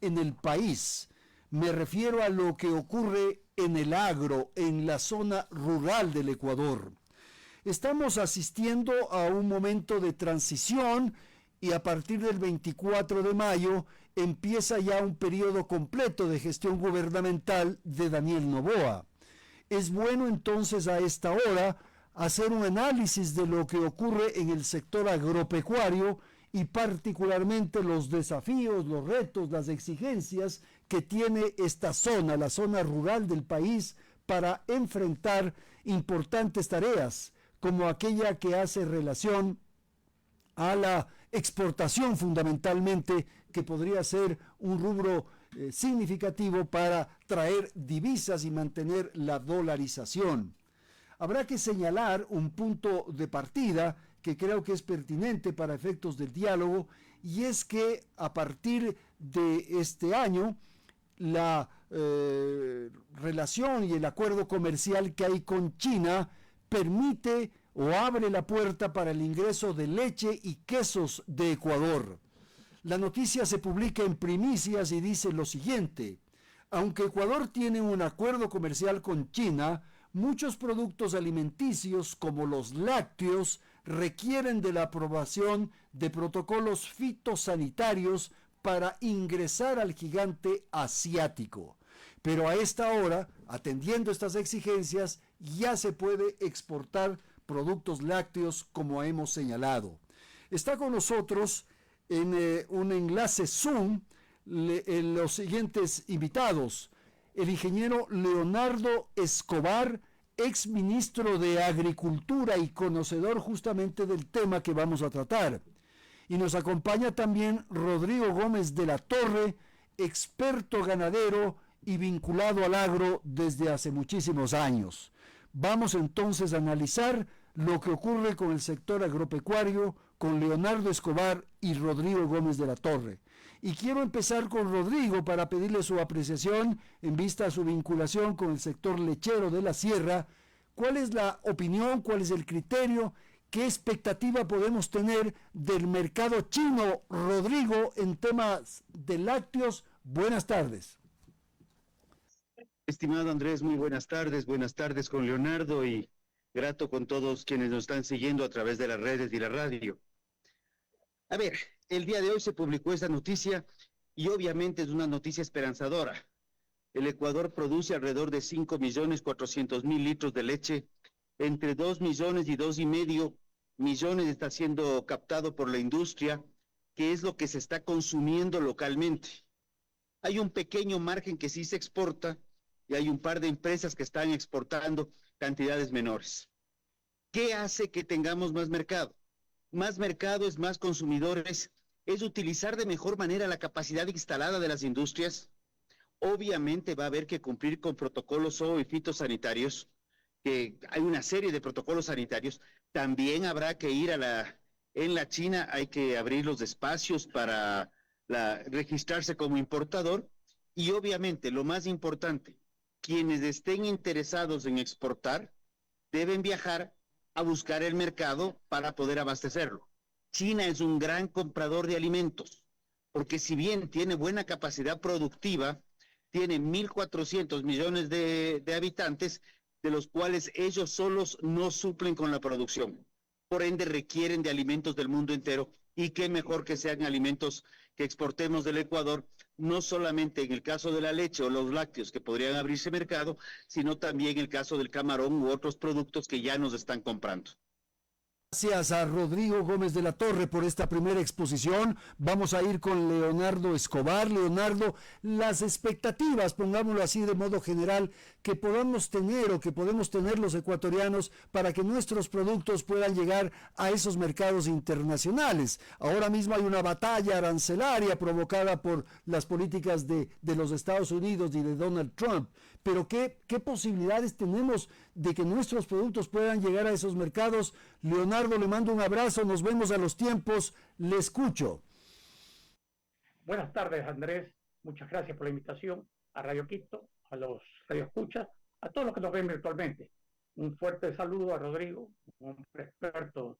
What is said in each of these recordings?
en el país. Me refiero a lo que ocurre en el agro, en la zona rural del Ecuador. Estamos asistiendo a un momento de transición y a partir del 24 de mayo empieza ya un periodo completo de gestión gubernamental de Daniel Noboa. Es bueno entonces a esta hora hacer un análisis de lo que ocurre en el sector agropecuario y particularmente los desafíos, los retos, las exigencias que tiene esta zona, la zona rural del país, para enfrentar importantes tareas, como aquella que hace relación a la exportación fundamentalmente, que podría ser un rubro significativo para traer divisas y mantener la dolarización. Habrá que señalar un punto de partida que creo que es pertinente para efectos del diálogo, y es que a partir de este año la relación y el acuerdo comercial que hay con China permite o abre la puerta para el ingreso de leche y quesos de Ecuador. La noticia se publica en primicias y dice lo siguiente: aunque Ecuador tiene un acuerdo comercial con China, muchos productos alimenticios como los lácteos requieren de la aprobación de protocolos fitosanitarios para ingresar al gigante asiático. Pero a esta hora, atendiendo estas exigencias, ya se puede exportar productos lácteos como hemos señalado. Está con nosotros en un enlace Zoom los siguientes invitados: el ingeniero Leonardo Escobar, ex ministro de Agricultura y conocedor justamente del tema que vamos a tratar. Y nos acompaña también Rodrigo Gómez de la Torre, experto ganadero y vinculado al agro desde hace muchísimos años. Vamos entonces a analizar lo que ocurre con el sector agropecuario con Leonardo Escobar y Rodrigo Gómez de la Torre. Y quiero empezar con Rodrigo para pedirle su apreciación en vista a su vinculación con el sector lechero de la sierra. ¿Cuál es la opinión, cuál es el criterio, qué expectativa podemos tener del mercado chino, Rodrigo, en temas de lácteos? Buenas tardes. Estimado Andrés, muy buenas tardes con Leonardo y grato con todos quienes nos están siguiendo a través de las redes y la radio. A ver, el día de hoy se publicó esta noticia y obviamente es una noticia esperanzadora. El Ecuador produce alrededor de 5.400.000 litros de leche, entre 2 millones y 2,5 millones está siendo captado por la industria, que es lo que se está consumiendo localmente. Hay un pequeño margen que sí se exporta, y hay un par de empresas que están exportando cantidades menores. ¿Qué hace que tengamos más mercado? Más mercado es más consumidores, es utilizar de mejor manera la capacidad instalada de las industrias. Obviamente va a haber que cumplir con protocolos zoo y fitosanitarios, que hay una serie de protocolos sanitarios. También habrá que ir en la China hay que abrir los espacios para registrarse como importador, y obviamente lo más importante, quienes estén interesados en exportar deben viajar a buscar el mercado para poder abastecerlo. China es un gran comprador de alimentos, porque si bien tiene buena capacidad productiva, tiene 1.400 millones de habitantes, de los cuales ellos solos no suplen con la producción. Por ende, requieren de alimentos del mundo entero, y qué mejor que sean alimentos que exportemos del Ecuador, no solamente en el caso de la leche o los lácteos que podrían abrirse mercado, sino también en el caso del camarón u otros productos que ya nos están comprando. Gracias a Rodrigo Gómez de la Torre por esta primera exposición. Vamos a ir con Leonardo Escobar. Leonardo, las expectativas, pongámoslo así de modo general, que podamos tener o que podemos tener los ecuatorianos para que nuestros productos puedan llegar a esos mercados internacionales. Ahora mismo hay una batalla arancelaria provocada por las políticas de los Estados Unidos y de Donald Trump. Pero ¿qué posibilidades tenemos de que nuestros productos puedan llegar a esos mercados? Leonardo, le mando un abrazo, nos vemos a los tiempos, le escucho. Buenas tardes, Andrés, muchas gracias por la invitación a Radio Quito, a los radioescuchas, a todos los que nos ven virtualmente. Un fuerte saludo a Rodrigo, un experto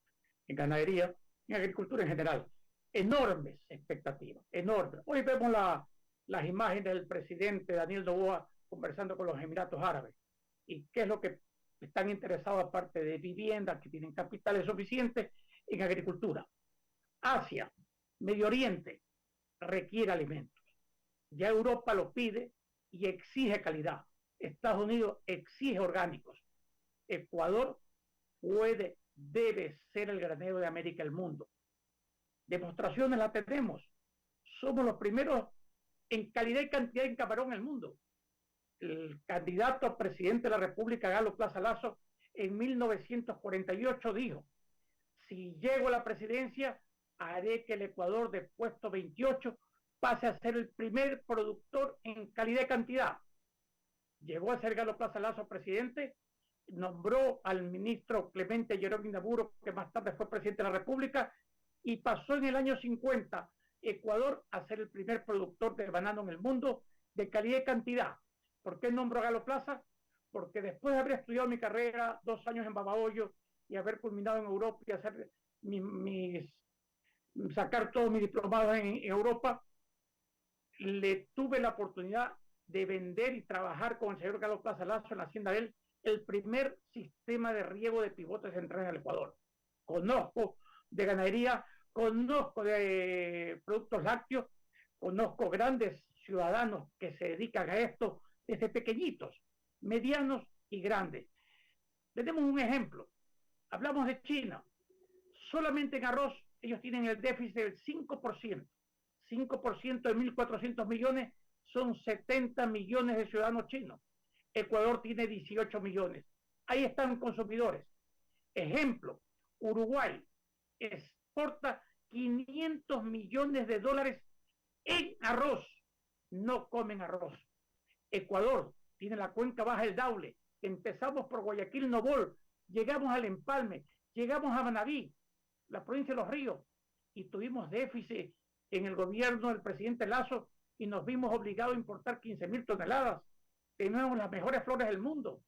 en ganadería y en agricultura en general. Enormes expectativas, enormes. Hoy vemos las imágenes del presidente Daniel Noboa conversando con los Emiratos Árabes. ¿Y qué es lo que están interesados, aparte de viviendas, que tienen capitales suficientes, en agricultura? Asia, Medio Oriente, requiere alimentos. Ya Europa lo pide y exige calidad. Estados Unidos exige orgánicos. Ecuador debe ser el granero de América del mundo. Demostraciones las tenemos. Somos los primeros en calidad y cantidad en camarón en el mundo. El candidato a presidente de la República, Galo Plaza Lazo, en 1948 dijo: si llego a la presidencia, haré que el Ecuador de puesto 28 pase a ser el primer productor en calidad y cantidad. Llegó a ser Galo Plaza Lazo presidente, nombró al ministro Clemente Jerome Naburo, que más tarde fue presidente de la República, y pasó en el año 50 Ecuador a ser el primer productor de banano en el mundo de calidad y cantidad. ¿Por qué nombró a Galo Plaza? Porque después de haber estudiado mi carrera 2 años en Babahoyo y haber culminado en Europa y hacer sacar todos mis diplomados en Europa, le tuve la oportunidad de vender y trabajar con el señor Galo Plaza Lazo en la hacienda de él el primer sistema de riego de pivotes centrales en el Ecuador. Conozco de ganadería, conozco de productos lácteos, conozco grandes ciudadanos que se dedican a esto desde pequeñitos, medianos y grandes. Tenemos un ejemplo. Hablamos de China. Solamente en arroz ellos tienen el déficit del 5%. 5% de 1.400 millones son 70 millones de ciudadanos chinos. Ecuador tiene 18 millones. Ahí están consumidores. Ejemplo, Uruguay exporta 500 millones de dólares en arroz. No comen arroz. Ecuador tiene la cuenca baja del Daule. Empezamos por Guayaquil, Nobol, llegamos al Empalme, llegamos a Manabí, la provincia de Los Ríos, y tuvimos déficit en el gobierno del presidente Lazo y nos vimos obligados a importar 15.000 toneladas. Tenemos las mejores flores del mundo,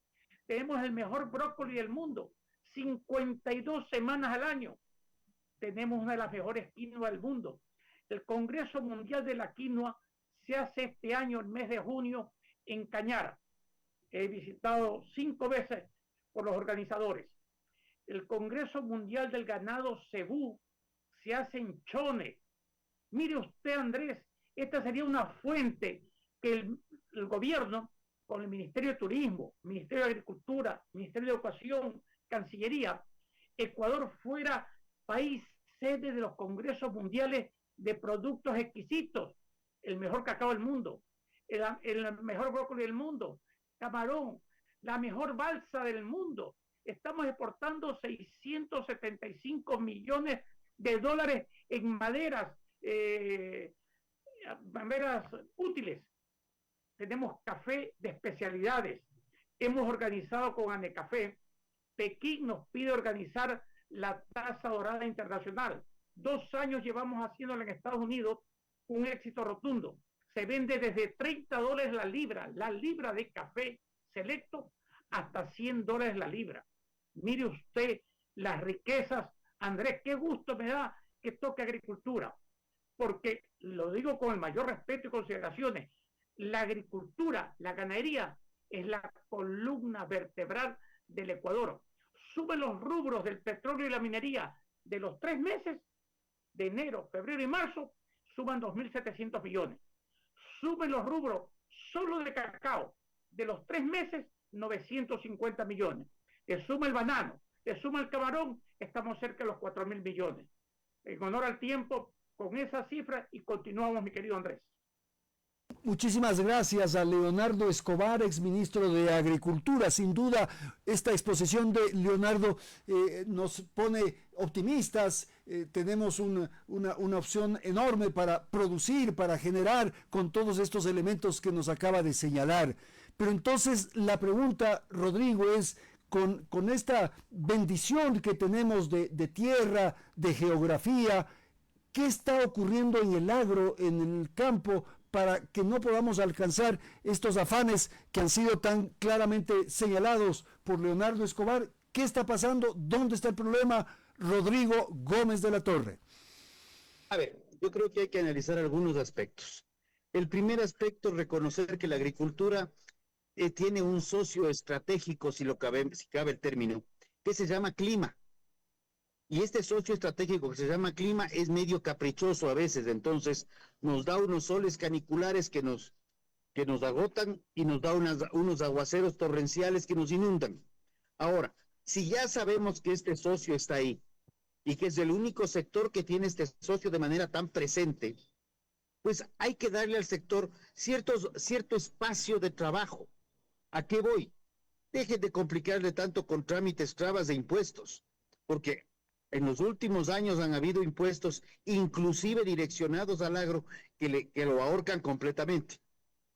tenemos el mejor brócoli del mundo, 52 semanas al año, tenemos una de las mejores quinoa del mundo. El Congreso Mundial de la Quinoa se hace este año, el mes de junio, en Cañara. He visitado 5 veces por los organizadores. El Congreso Mundial del Ganado Cebú se hace en Chone. Mire usted, Andrés, esta sería una fuente que el gobierno, con el Ministerio de Turismo, Ministerio de Agricultura, Ministerio de Educación, Cancillería, Ecuador fuera país sede de los congresos mundiales de productos exquisitos, el mejor cacao del mundo, el mejor brócoli del mundo, camarón, la mejor balsa del mundo. Estamos exportando 675 millones de dólares en maderas útiles. Tenemos café de especialidades. Hemos organizado con Anecafé. Pekín nos pide organizar la Taza Dorada Internacional. 2 años llevamos haciéndolo en Estados Unidos, un éxito rotundo. Se vende desde $30 la libra de café selecto, hasta $100 la libra. Mire usted las riquezas, Andrés, qué gusto me da que toque agricultura, porque lo digo con el mayor respeto y consideraciones, la agricultura, la ganadería, es la columna vertebral del Ecuador. Suben los rubros del petróleo y la minería de los 3 meses, de enero, febrero y marzo, suban 2.700 millones. Suben los rubros solo de cacao, de los 3 meses, 950 millones. Le suma el banano, le suma el camarón, estamos cerca de los 4.000 millones. En honor al tiempo, con esa cifra, y continuamos, mi querido Andrés. Muchísimas gracias a Leonardo Escobar, exministro de Agricultura. Sin duda, esta exposición de Leonardo nos pone optimistas. Tenemos una opción enorme para producir, para generar con todos estos elementos que nos acaba de señalar. Pero entonces la pregunta, Rodrigo, es con esta bendición que tenemos de tierra, de geografía, ¿qué está ocurriendo en el agro, en el campo, para que no podamos alcanzar estos afanes que han sido tan claramente señalados por Leonardo Escobar? ¿Qué está pasando? ¿Dónde está el problema? Rodrigo Gómez de la Torre. A ver, yo creo que hay que analizar algunos aspectos. El primer aspecto, reconocer que la agricultura tiene un socio estratégico, si cabe el término, que se llama clima. Y este socio estratégico que se llama clima es medio caprichoso a veces, entonces nos da unos soles caniculares que nos agotan y nos da unos aguaceros torrenciales que nos inundan. Ahora, si ya sabemos que este socio está ahí y que es el único sector que tiene este socio de manera tan presente, pues hay que darle al sector cierto espacio de trabajo. ¿A qué voy? Dejen de complicarle tanto con trámites, trabas de impuestos, porque en los últimos años han habido impuestos, inclusive direccionados al agro, que lo ahorcan completamente.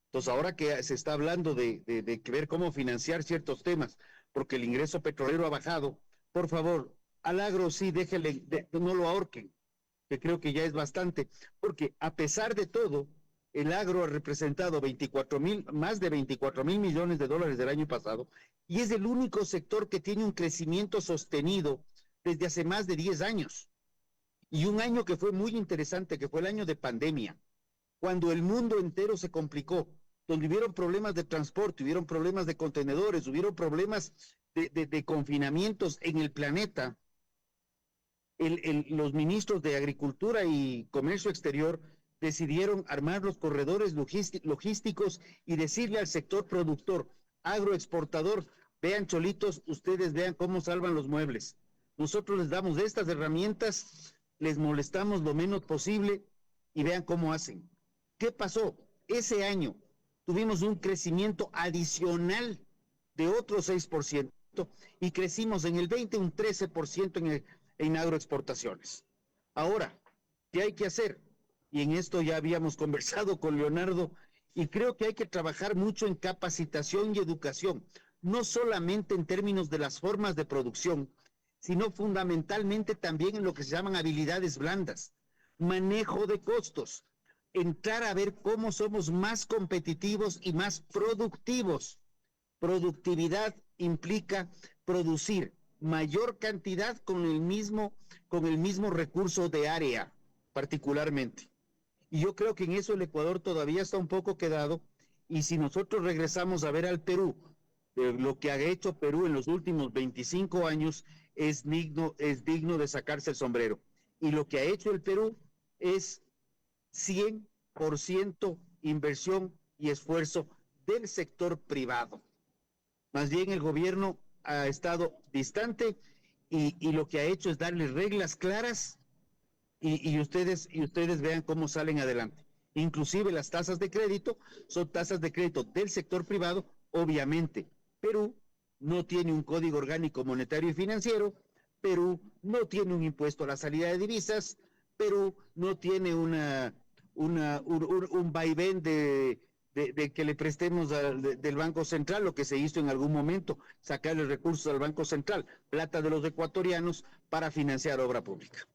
Entonces, ahora que se está hablando de ver cómo financiar ciertos temas, porque el ingreso petrolero ha bajado, por favor, al agro sí, no lo ahorquen, que creo que ya es bastante, porque a pesar de todo, el agro ha representado más de 24 mil millones de dólares del año pasado, y es el único sector que tiene un crecimiento sostenido desde hace más de 10 años. Y un año que fue muy interesante, que fue el año de pandemia, cuando el mundo entero se complicó, donde hubieron problemas de transporte, hubieron problemas de contenedores, hubieron problemas de confinamientos en el planeta. Los ministros de Agricultura y Comercio Exterior decidieron armar los corredores logísticos y decirle al sector productor, agroexportador, vean cholitos, ustedes vean cómo salvan los muebles. Nosotros les damos estas herramientas, les molestamos lo menos posible y vean cómo hacen. ¿Qué pasó? Ese año tuvimos un crecimiento adicional de otro 6% y crecimos en el 20, un 13% en agroexportaciones. Ahora, ¿qué hay que hacer? Y en esto ya habíamos conversado con Leonardo, y creo que hay que trabajar mucho en capacitación y educación, no solamente en términos de las formas de producción, sino fundamentalmente también en lo que se llaman habilidades blandas, manejo de costos, entrar a ver cómo somos más competitivos y más productivos. Productividad implica producir mayor cantidad con el mismo recurso de área, particularmente. Y yo creo que en eso el Ecuador todavía está un poco quedado, y si nosotros regresamos a ver al Perú, lo que ha hecho Perú en los últimos 25 años es digno de sacarse el sombrero. Y lo que ha hecho el Perú es 100% inversión y esfuerzo del sector privado. Más bien el gobierno ha estado distante y lo que ha hecho es darle reglas claras y ustedes vean cómo salen adelante. Inclusive las tasas de crédito son tasas de crédito del sector privado. Obviamente, Perú no tiene un código orgánico monetario y financiero, Perú no tiene un impuesto a la salida de divisas, Perú no tiene un vaivén de que le prestemos del Banco Central, lo que se hizo en algún momento, sacarle recursos al Banco Central, plata de los ecuatorianos para financiar obra pública.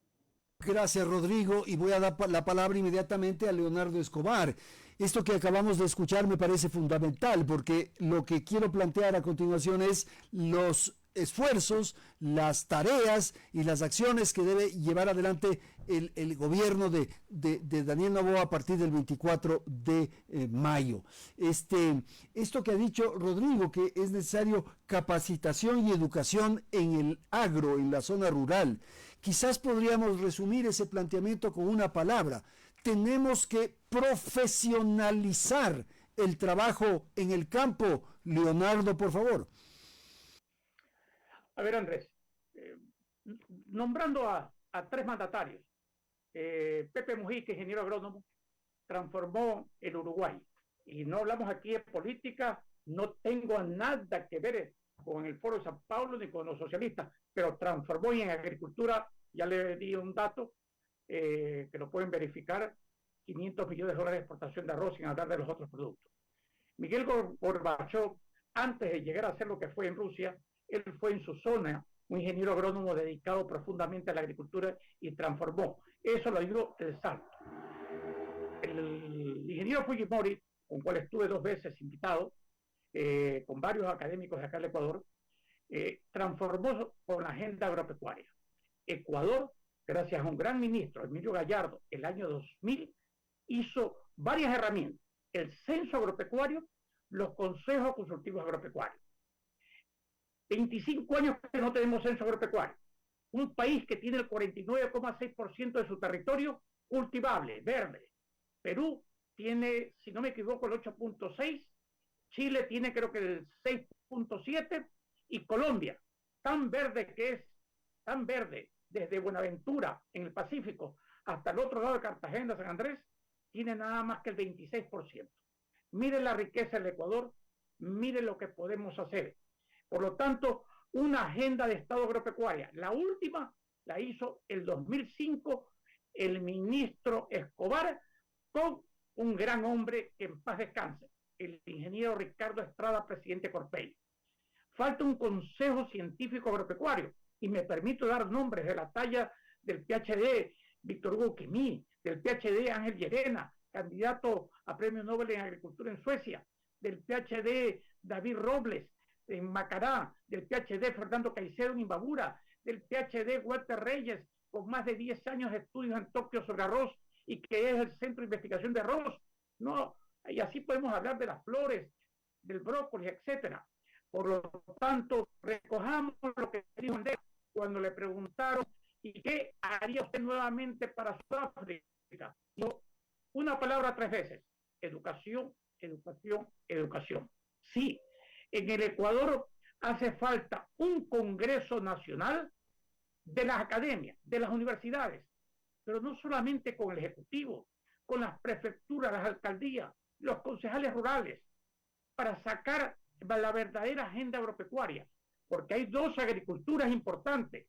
Gracias, Rodrigo, y voy a dar la palabra inmediatamente a Leonardo Escobar. Esto que acabamos de escuchar me parece fundamental, porque lo que quiero plantear a continuación es los esfuerzos, las tareas y las acciones que debe llevar adelante el gobierno de Daniel Noboa a partir del 24 de mayo. Esto que ha dicho Rodrigo, que es necesario capacitación y educación en el agro, en la zona rural. Quizás podríamos resumir ese planteamiento con una palabra. Tenemos que profesionalizar el trabajo en el campo. Leonardo, por favor. A ver, Andrés, nombrando a tres mandatarios, Pepe Mujica, ingeniero agrónomo, transformó el Uruguay. Y no hablamos aquí de política, no tengo nada que ver con el Foro de San Pablo ni con los socialistas, pero transformó, y en agricultura, ya le di un dato que lo pueden verificar, 500 millones de dólares de exportación de arroz, sin hablar de los otros productos. Miguel Gorbachov, antes de llegar a hacer lo que fue en Rusia, él fue en su zona un ingeniero agrónomo dedicado profundamente a la agricultura y transformó. Eso lo dio el salto. El ingeniero Fujimori, con cual estuve 2 veces invitado, con varios académicos de acá del Ecuador, transformó con la agenda agropecuaria. Ecuador, gracias a un gran ministro, Emilio Gallardo, el año 2000, hizo varias herramientas. El censo agropecuario, los consejos consultivos agropecuarios. 25 años que no tenemos censo agropecuario. Un país que tiene el 49,6% de su territorio cultivable, verde. Perú tiene, si no me equivoco, el 8,6%. Chile tiene creo que el 6,7%. Y Colombia, tan verde que es, tan verde, desde Buenaventura, en el Pacífico, hasta el otro lado de Cartagena, San Andrés, tiene nada más que el 26%. Miren la riqueza del Ecuador, miren lo que podemos hacer. Por lo tanto, una agenda de Estado agropecuaria. La última la hizo el 2005 el ministro Escobar con un gran hombre que en paz descanse, el ingeniero Ricardo Estrada, presidente Corpey. Falta un consejo científico agropecuario, y me permito dar nombres de la talla del PhD Víctor Hugo Quimí, del PhD Ángel Llerena, candidato a Premio Nobel en Agricultura en Suecia, del PhD David Robles en Macará, del PhD Fernando Caicedo en Imbabura, del PhD Walter Reyes, con más de 10 años de estudios en Tokio sobre arroz y que es el Centro de Investigación de Arroz. No, y así podemos hablar de las flores, del brócoli, etcétera. Por lo tanto, recojamos lo que dijo Andrés cuando le preguntaron ¿y qué haría usted nuevamente para Sudáfrica? Yo, una palabra 3 veces: educación, educación, educación. Sí, en el Ecuador hace falta un Congreso Nacional de las academias, de las universidades, pero no solamente con el Ejecutivo, con las prefecturas, las alcaldías, los concejales rurales, para sacar la verdadera agenda agropecuaria, porque hay 2 agriculturas importantes.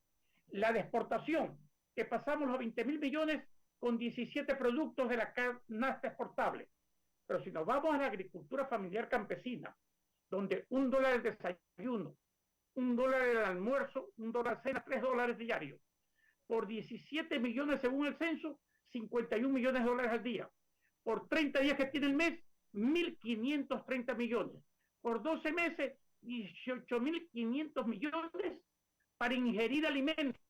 La de exportación, que pasamos los 20.000 millones con 17 productos de la canasta exportable. Pero si nos vamos a la agricultura familiar campesina, donde $1 el desayuno, $1 el almuerzo, $1 cena, $3 diarios, por 17 millones según el censo, 51 millones de dólares al día. Por 30 días que tiene el mes, 1.530 millones. Por 12 meses, 18.500 millones para ingerir alimentos,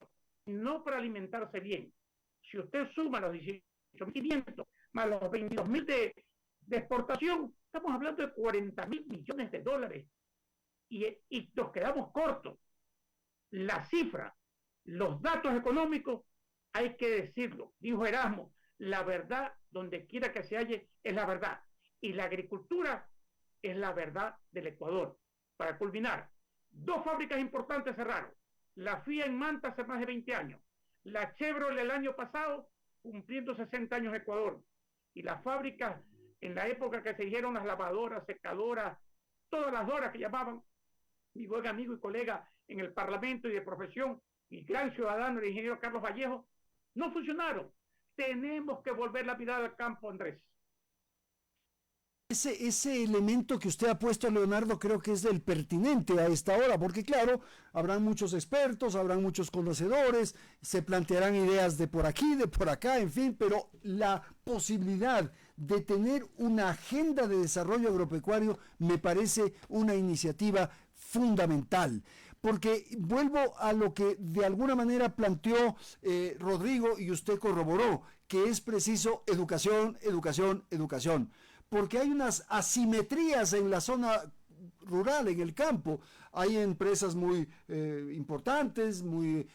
no para alimentarse bien. Si usted suma los 18.500 más los 22.000 de exportación, estamos hablando de 40.000 millones de dólares. Y nos quedamos cortos. La cifra, los datos económicos, hay que decirlo. Dijo Erasmo, la verdad, donde quiera que se halle, es la verdad. Y la agricultura es la verdad del Ecuador. Para culminar, 2 fábricas importantes cerraron. La FIA en Manta hace más de 20 años. La Chevrolet el año pasado, cumpliendo 60 años en Ecuador. Y las fábricas, en la época que se hicieron las lavadoras, secadoras, todas las doras que llamaban, mi buen amigo y colega en el Parlamento y de profesión, y gran ciudadano, el ingeniero Carlos Vallejo, no funcionaron. Tenemos que volver la mirada al campo, Andrés. Ese elemento que usted ha puesto, Leonardo, creo que es el pertinente a esta hora, porque claro, habrán muchos expertos, habrán muchos conocedores, se plantearán ideas de por aquí, de por acá, en fin, pero la posibilidad de tener una agenda de desarrollo agropecuario me parece una iniciativa fundamental. Porque vuelvo a lo que de alguna manera planteó Rodrigo y usted corroboró, que es preciso educación, educación, educación. Porque hay unas asimetrías en la zona rural, en el campo. Hay empresas muy importantes, muy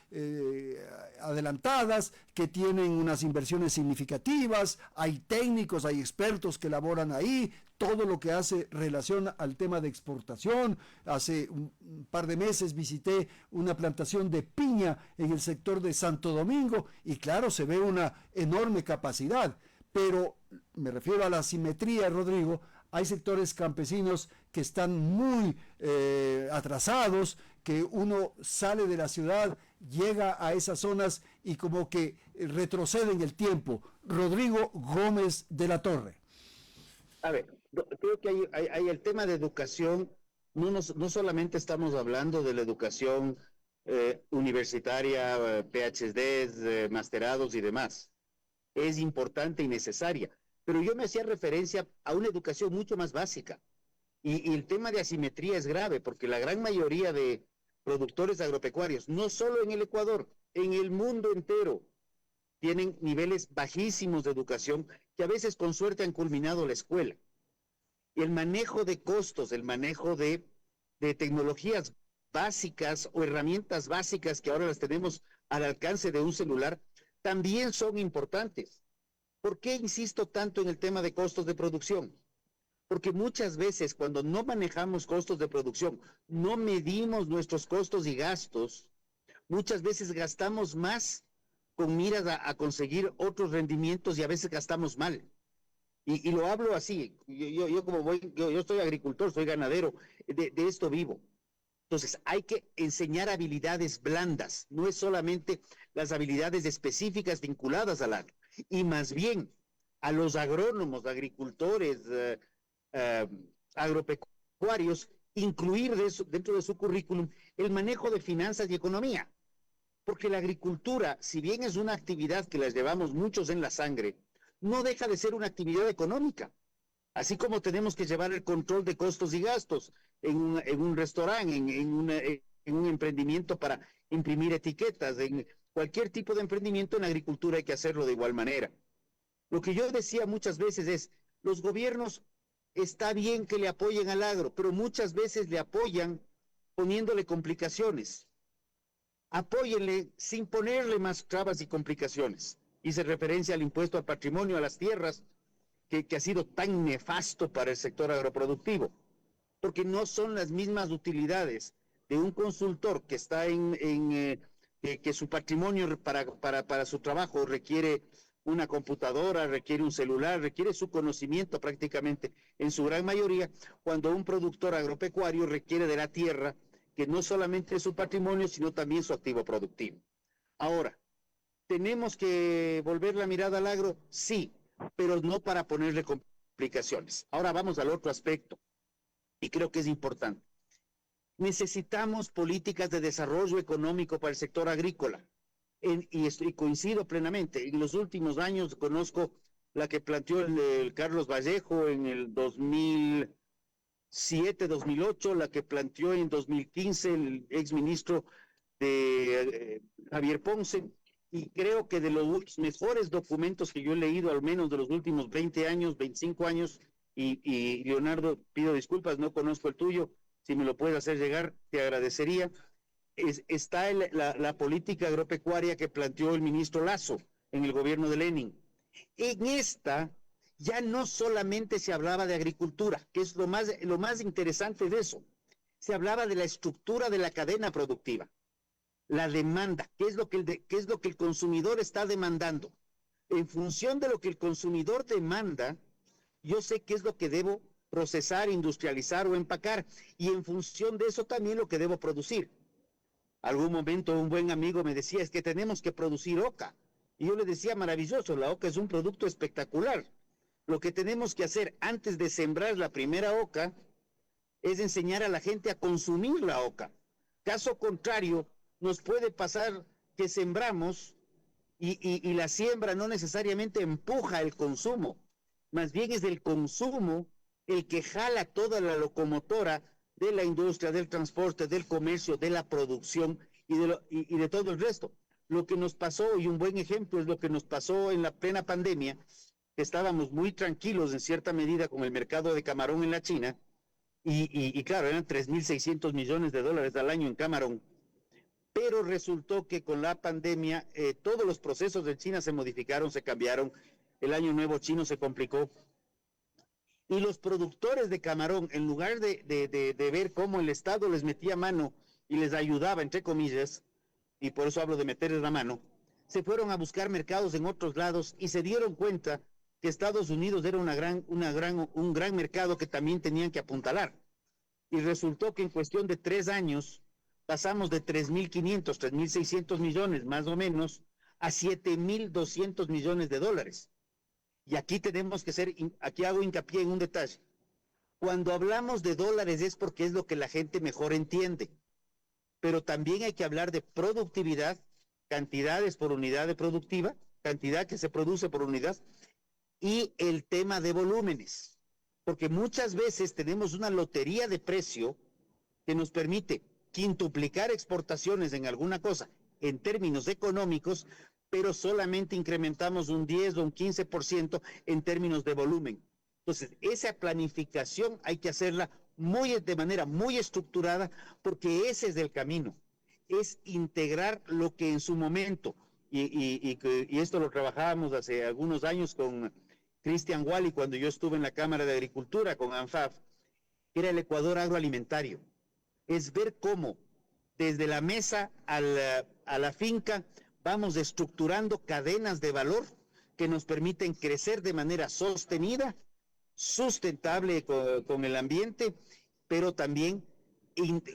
adelantadas, que tienen unas inversiones significativas, hay técnicos, hay expertos que laboran ahí, todo lo que hace relación al tema de exportación. Hace un par de meses visité una plantación de piña en el sector de Santo Domingo y claro, se ve una enorme capacidad. Pero me refiero a la asimetría, Rodrigo, hay sectores campesinos que están muy atrasados, que uno sale de la ciudad, llega a esas zonas y como que retrocede en el tiempo. Rodrigo Gómez de la Torre. A ver, creo que hay el tema de educación, no solamente estamos hablando de la educación universitaria, PhDs, masterados y demás. Es importante y necesaria, pero yo me hacía referencia a una educación mucho más básica. Y el tema de asimetría es grave, porque la gran mayoría de productores agropecuarios, no solo en el Ecuador, en el mundo entero, tienen niveles bajísimos de educación que a veces con suerte han culminado la escuela. Y el manejo de costos, el manejo de tecnologías básicas o herramientas básicas que ahora las tenemos al alcance de un celular, también son importantes. ¿Por qué insisto tanto en el tema de costos de producción? Porque muchas veces cuando no manejamos costos de producción, no medimos nuestros costos y gastos, muchas veces gastamos más con miras a conseguir otros rendimientos y a veces gastamos mal. Y lo hablo así, yo soy agricultor, soy ganadero, de esto vivo. Entonces, hay que enseñar habilidades blandas, no es solamente las habilidades específicas vinculadas al agro, y más bien a los agrónomos, agricultores, agropecuarios, incluir dentro de su currículum el manejo de finanzas y economía. Porque la agricultura, si bien es una actividad que las llevamos muchos en la sangre, no deja de ser una actividad económica. Así como tenemos que llevar el control de costos y gastos en un restaurante, en un emprendimiento para imprimir etiquetas, en cualquier tipo de emprendimiento en agricultura hay que hacerlo de igual manera. Lo que yo decía muchas veces es, los gobiernos está bien que le apoyen al agro, pero muchas veces le apoyan poniéndole complicaciones. Apóyenle sin ponerle más trabas y complicaciones. Hice referencia al impuesto al patrimonio, a las tierras, que ha sido tan nefasto para el sector agroproductivo, porque no son las mismas utilidades de un consultor que está que su patrimonio para su trabajo requiere una computadora, requiere un celular, requiere su conocimiento prácticamente en su gran mayoría, cuando un productor agropecuario requiere de la tierra, que no solamente es su patrimonio, sino también su activo productivo. Ahora, ¿tenemos que volver la mirada al agro? Sí, pero no para ponerle complicaciones. Ahora vamos al otro aspecto, y creo que es importante. Necesitamos políticas de desarrollo económico para el sector agrícola, y coincido plenamente. En los últimos años conozco la que planteó el Carlos Vallejo en el 2007, 2008, la que planteó en 2015 el exministro de Javier Ponce, y creo que de los mejores documentos que yo he leído, al menos de los últimos 20 años, 25 años, y Leonardo, pido disculpas, no conozco el tuyo, si me lo puedes hacer llegar, te agradecería. Está la política agropecuaria que planteó el ministro Lasso en el gobierno de Lenin. En esta ya no solamente se hablaba de agricultura, que es lo más interesante de eso, se hablaba de la estructura de la cadena productiva. La demanda, qué es lo que el consumidor está demandando. En función de lo que el consumidor demanda, yo sé qué es lo que debo procesar, industrializar o empacar, y en función de eso también lo que debo producir. Algún momento un buen amigo me decía, es que tenemos que producir oca, y yo le decía, maravilloso, la oca es un producto espectacular. Lo que tenemos que hacer antes de sembrar la primera oca es enseñar a la gente a consumir la oca. Caso contrario, nos puede pasar que sembramos y la siembra no necesariamente empuja el consumo, más bien es el consumo el que jala toda la locomotora de la industria, del transporte, del comercio, de la producción y de todo el resto. Lo que nos pasó, y un buen ejemplo es lo que nos pasó en la plena pandemia, que estábamos muy tranquilos en cierta medida con el mercado de camarón en la China, y claro, eran 3.600 millones de dólares al año en camarón, pero resultó que con la pandemia todos los procesos de China se modificaron, se cambiaron, el año nuevo chino se complicó, y los productores de camarón, en lugar de ver cómo el Estado les metía mano y les ayudaba, entre comillas, y por eso hablo de meterles la mano, se fueron a buscar mercados en otros lados y se dieron cuenta que Estados Unidos era un gran mercado que también tenían que apuntalar. Y resultó que en cuestión de 3 años pasamos de 3.500, 3.600 millones más o menos a 7.200 millones de dólares. Y aquí aquí hago hincapié en un detalle. Cuando hablamos de dólares es porque es lo que la gente mejor entiende. Pero también hay que hablar de productividad, cantidades por unidad de productiva, cantidad que se produce por unidad, y el tema de volúmenes. Porque muchas veces tenemos una lotería de precio que nos permite quintuplicar exportaciones en alguna cosa en términos económicos, pero solamente incrementamos un 10 o un 15% en términos de volumen. Entonces, esa planificación hay que hacerla de manera muy estructurada, porque ese es el camino, es integrar lo que en su momento, y esto lo trabajábamos hace algunos años con Cristian Wally, cuando yo estuve en la Cámara de Agricultura con ANFAF, que era el Ecuador agroalimentario. Es ver cómo desde la mesa a la finca vamos estructurando cadenas de valor que nos permiten crecer de manera sostenida, sustentable con el ambiente, pero también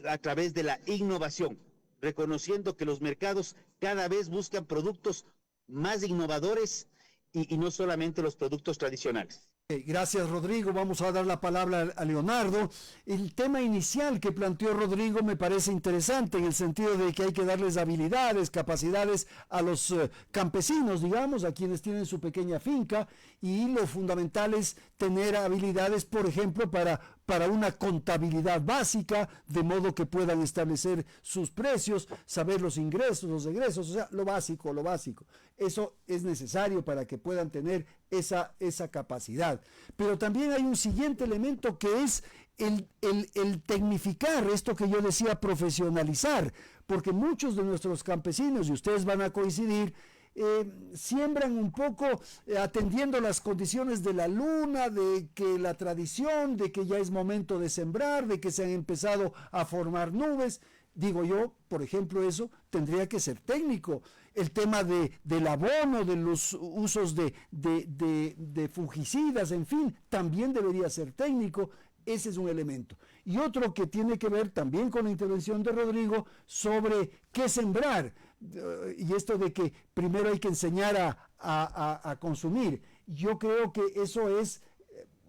a través de la innovación, reconociendo que los mercados cada vez buscan productos más innovadores y no solamente los productos tradicionales. Gracias, Rodrigo. Vamos a dar la palabra a Leonardo. El tema inicial que planteó Rodrigo me parece interesante en el sentido de que hay que darles habilidades, capacidades a los campesinos, digamos, a quienes tienen su pequeña finca, y lo fundamental es tener habilidades, por ejemplo, para una contabilidad básica, de modo que puedan establecer sus precios, saber los ingresos, los egresos, o sea, lo básico, lo básico. Eso es necesario para que puedan tener esa capacidad. Pero también hay un siguiente elemento que es el tecnificar, esto que yo decía, profesionalizar, porque muchos de nuestros campesinos, y ustedes van a coincidir, siembran un poco atendiendo las condiciones de la luna, de que la tradición, de que ya es momento de sembrar, de que se han empezado a formar nubes. Digo yo, por ejemplo, eso tendría que ser técnico. El tema del abono, de los usos de fungicidas, en fin, también debería ser técnico. Ese es un elemento. Y otro que tiene que ver también con la intervención de Rodrigo sobre qué sembrar. Y esto de que primero hay que enseñar a consumir. Yo creo que eso es...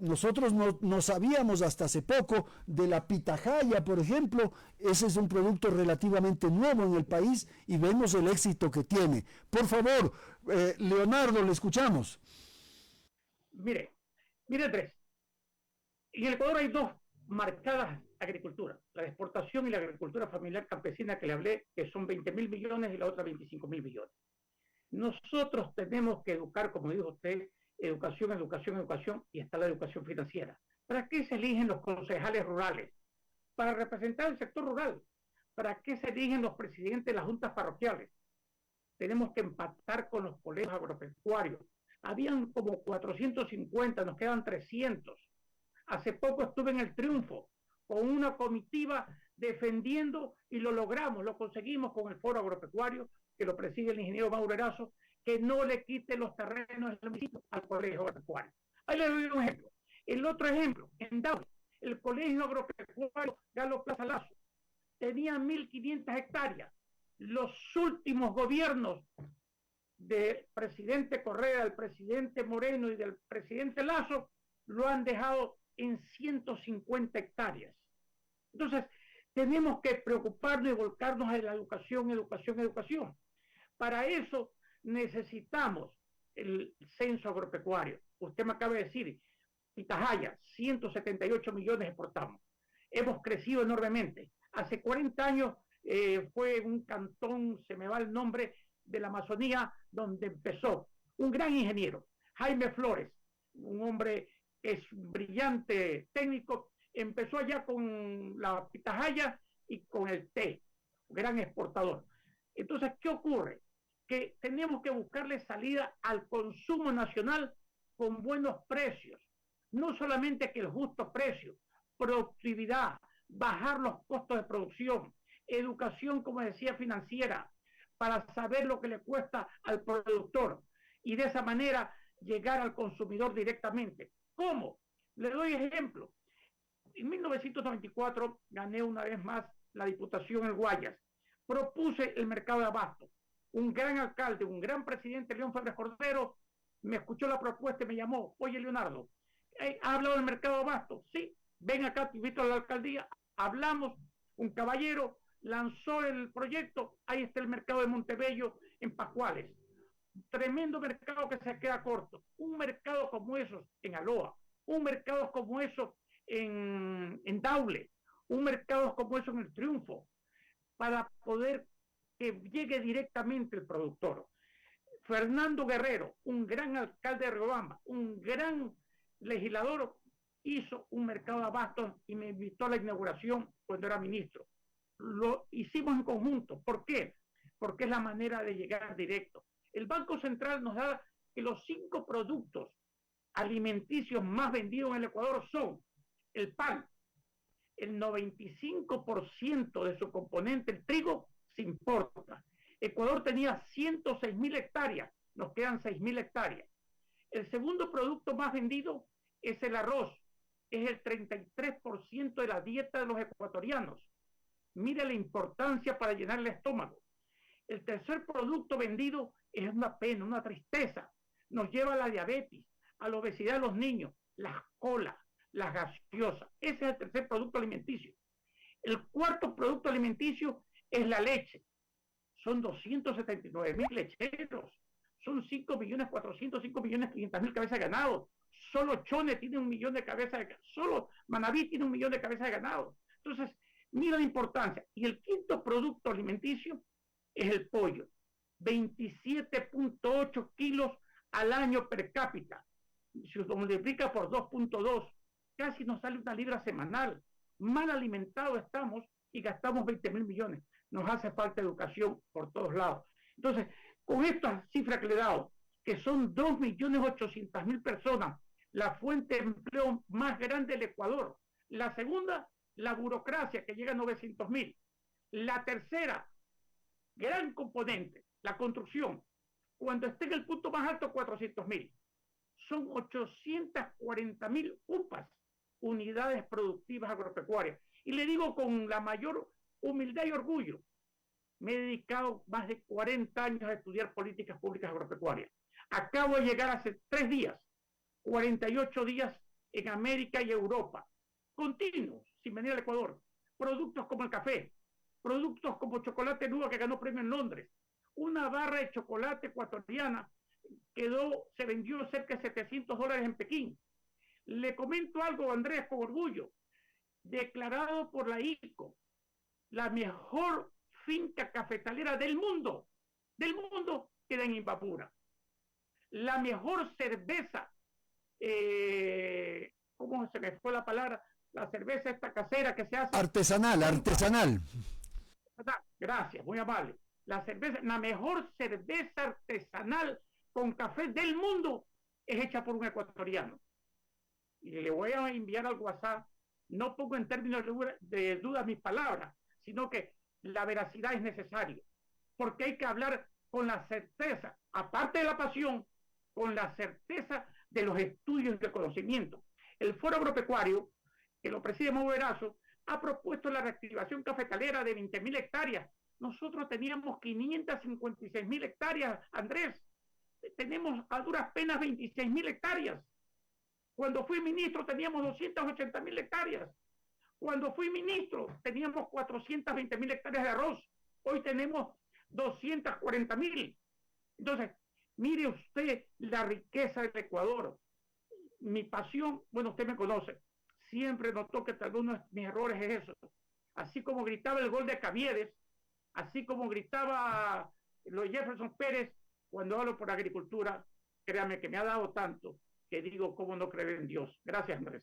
Nosotros no sabíamos hasta hace poco de la pitahaya, por ejemplo. Ese es un producto relativamente nuevo en el país y vemos el éxito que tiene. Por favor, Leonardo, le escuchamos. Mire, Andrés, en el Ecuador hay dos marcadas agriculturas, la de exportación y la agricultura familiar campesina que le hablé, que son 20.000 millones y la otra 25.000 millones. Nosotros tenemos que educar, como dijo usted, educación, educación, educación, y está la educación financiera. ¿Para qué se eligen los concejales rurales? Para representar el sector rural. ¿Para qué se eligen los presidentes de las juntas parroquiales? Tenemos que empatar con los colegios agropecuarios. Habían como 450, nos quedan 300. Hace poco estuve en el Triunfo con una comitiva defendiendo, y lo logramos, lo conseguimos con el Foro Agropecuario, que lo preside el ingeniero Mauro Erazo, que no le quite los terrenos del municipio al colegio agropecuario. Ahí le doy un ejemplo. El otro ejemplo, en Daule, el colegio agropecuario Galo Plaza Lazo tenía 1.500 hectáreas. Los últimos gobiernos del presidente Correa, del presidente Moreno y del presidente Lazo lo han dejado en 150 hectáreas. Entonces, tenemos que preocuparnos y volcarnos a la educación, educación, educación. Para eso necesitamos el censo agropecuario. Usted me acaba de decir, pitahaya, 178 millones exportamos. Hemos crecido enormemente. Hace 40 años fue un cantón, se me va el nombre, de la Amazonía, donde empezó un gran ingeniero, Jaime Flores, un hombre que es un brillante técnico, empezó allá con la pitahaya y con el té, gran exportador. Entonces, ¿qué ocurre? Que tenemos que buscarle salida al consumo nacional con buenos precios. No solamente que el justo precio, productividad, bajar los costos de producción, educación, como decía, financiera, para saber lo que le cuesta al productor y de esa manera llegar al consumidor directamente. ¿Cómo? Le doy ejemplo. En 1994 gané una vez más la diputación en Guayas. Propuse el mercado de abasto. Un gran alcalde, un gran presidente, León Febres Cordero, me escuchó la propuesta y me llamó. Oye, Leonardo, ¿ha hablado del mercado de abasto? Sí, ven acá, te invito a la alcaldía. Hablamos, un caballero lanzó el proyecto. Ahí está el mercado de Montebello en Pascuales. Tremendo mercado que se queda corto. Un mercado como esos en Aloa, un mercado como esos en Daule, un mercado como eso en el Triunfo, para poder que llegue directamente el productor. Fernando Guerrero, un gran alcalde de Riobamba, un gran legislador, hizo un mercado de abastos y me invitó a la inauguración cuando era ministro. Lo hicimos en conjunto. ¿Por qué? Porque es la manera de llegar directo. El Banco Central nos da que los 5 productos alimenticios más vendidos en el Ecuador son el pan, el 95% de su componente, el trigo, se importa. Ecuador tenía 106.000 hectáreas, nos quedan 6.000 hectáreas. El segundo producto más vendido es el arroz, es el 33% de la dieta de los ecuatorianos. Mire la importancia para llenar el estómago. El tercer producto vendido es una pena, una tristeza. Nos lleva a la diabetes, a la obesidad de los niños, las colas, las gaseosas. Ese es el tercer producto alimenticio. El cuarto producto alimenticio es la leche. Son 279.000 lecheros. Son 5.405.500.000 cabezas de ganado. Solo Chone tiene 1 millón de cabezas de ganado. Solo Manabí tiene 1 millón de cabezas de ganado. Entonces, mira la importancia. Y el quinto producto alimenticio es el pollo. 27.8 kilos al año per cápita. Si lo multiplica por 2.2, casi nos sale una libra semanal. Mal alimentados estamos y gastamos 20.000 millones. Nos hace falta educación por todos lados. Entonces, con estas cifras que le he dado, que son 2.800.000 personas, la fuente de empleo más grande del Ecuador. La segunda, la burocracia, que llega a 900.000. La tercera, gran componente, la construcción. Cuando esté en el punto más alto, 400.000. Son 840.000 UPAs, unidades productivas agropecuarias. Y le digo con la mayor humildad y orgullo, me he dedicado más de 40 años a estudiar políticas públicas agropecuarias. Acabo de llegar hace 3 días, 48 días en América y Europa, continuos, sin venir al Ecuador. Productos como el café, productos como chocolate Nua, que ganó premio en Londres. Una barra de chocolate ecuatoriana se vendió cerca de $700 en Pekín. Le comento algo, Andrés, con orgullo. Declarado por la ICO, la mejor finca cafetalera del mundo queda en Imbabura. La mejor cerveza, ¿cómo se me fue la palabra? La cerveza esta casera que se hace. Artesanal. Gracias, muy amable. La mejor cerveza artesanal con café del mundo es hecha por un ecuatoriano. Y le voy a enviar al WhatsApp, no pongo en términos de duda mis palabras, sino que la veracidad es necesaria, porque hay que hablar con la certeza, aparte de la pasión, con la certeza de los estudios de conocimiento. El Foro Agropecuario, que lo preside Moverazo, ha propuesto la reactivación cafetalera de 20.000 hectáreas. Nosotros teníamos 556.000 hectáreas, Andrés. Tenemos a duras penas 26.000 hectáreas. Cuando fui ministro teníamos 280.000 hectáreas. Cuando fui ministro teníamos 420.000 hectáreas de arroz. Hoy tenemos 240.000. Entonces, mire usted la riqueza del Ecuador. Mi pasión, bueno, usted me conoce. Siempre notó que tal vez uno de mis errores es eso. Así como gritaba el gol de Caviedes, así como gritaba lo de Jefferson Pérez, cuando hablo por agricultura, créame que me ha dado tanto que digo, ¿cómo no creer en Dios? Gracias, Andrés.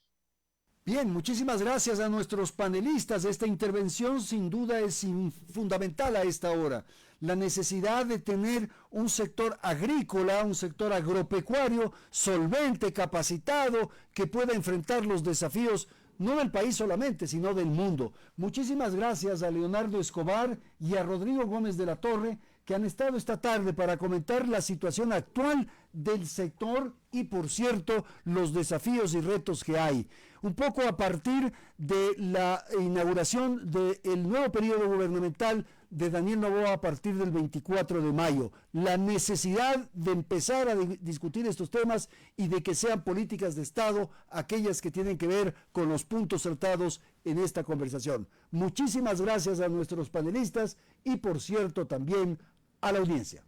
Bien, muchísimas gracias a nuestros panelistas. Esta intervención sin duda es fundamental a esta hora. La necesidad de tener un sector agrícola, un sector agropecuario solvente, capacitado, que pueda enfrentar los desafíos no del país solamente, sino del mundo. Muchísimas gracias a Leonardo Escobar y a Rodrigo Gómez de la Torre, que han estado esta tarde para comentar la situación actual del sector y, por cierto, los desafíos y retos que hay. Un poco a partir de la inauguración del nuevo periodo gubernamental de Daniel Noboa a partir del 24 de mayo. La necesidad de empezar a discutir estos temas y de que sean políticas de Estado aquellas que tienen que ver con los puntos tratados en esta conversación. Muchísimas gracias a nuestros panelistas y, por cierto, también a la audiencia.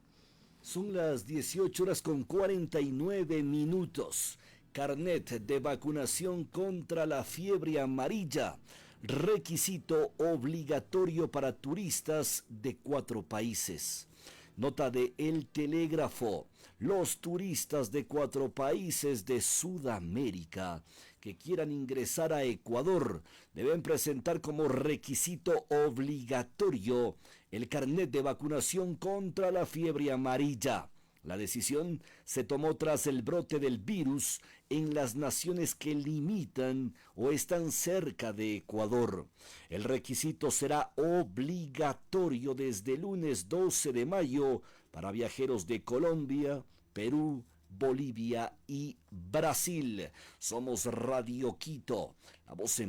Son las 18:49. Carnet de vacunación contra la fiebre amarilla. Requisito obligatorio para turistas de 4 países. Nota de El Telégrafo. Los turistas de 4 países de Sudamérica que quieran ingresar a Ecuador deben presentar como requisito obligatorio el carnet de vacunación contra la fiebre amarilla. La decisión se tomó tras el brote del virus en las naciones que limitan o están cerca de Ecuador. El requisito será obligatorio desde el lunes 12 de mayo para viajeros de Colombia, Perú, Bolivia y Brasil. Somos Radio Quito, la voz en